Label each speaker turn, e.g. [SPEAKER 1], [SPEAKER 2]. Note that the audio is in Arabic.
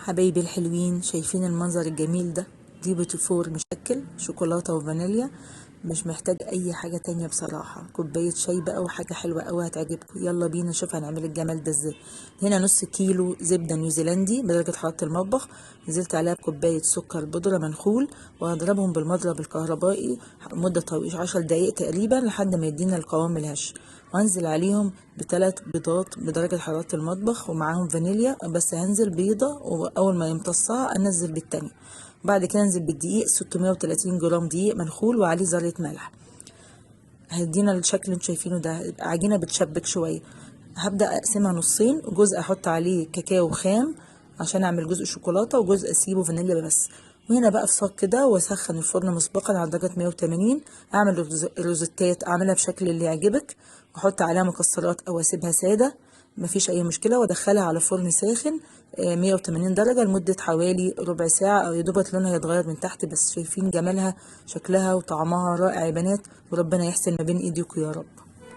[SPEAKER 1] حبايبي الحلوين، شايفين المنظر الجميل ده؟ دي بوتي فور مشكل شوكولاتة وفانيليا. مش محتاج اي حاجة تانية بصراحة. كوباية شاي بقى وحاجة حلوة قوي هتعجبكم. يلا بينا نشوف هنعمل الجمال ده ازاي. هنا نص كيلو زبدة نيوزيلندي بدرجة حرارة المطبخ، نزلت عليها بكوباية سكر بودرة منخول، وهضربهم بالمضرب الكهربائي مدة طويلة 10 دقايق تقريبا لحد ما يدينا القوام الهش. وهنزل عليهم ب3 بيضات بدرجة حرارة المطبخ ومعاهم فانيليا، بس هنزل بيضة وأول ما يمتصها أنزل بالتانية. بعد كده انزل بالدقيق 630 جرام دقيق منخول وعليه ذرة ملح. هيدينا الشكل اللي انتوا شايفينه ده، عجينة بتشبك شوية. هبدأ أقسمها نصين، جزء أحط عليه كاكاو خام عشان أعمل جزء شوكولاتة، وجزء أسيبه فانيليا بس. وهنا بقى في صاج كده وأسخن الفرن مسبقا على درجة 180. أعمل روزتات، أعملها بشكل اللي يعجبك، وأحط عليها مكسرات أو أسيبها سادة، مفيش أي مشكلة. وأدخلها على فرن ساخن 180 درجة لمدة حوالي ربع ساعة أو يدوبك لونها يتغير من تحت. بس شايفين جمالها، شكلها وطعمها رائع يا بنات، وربنا يحسن ما بين إيديكوا يا رب.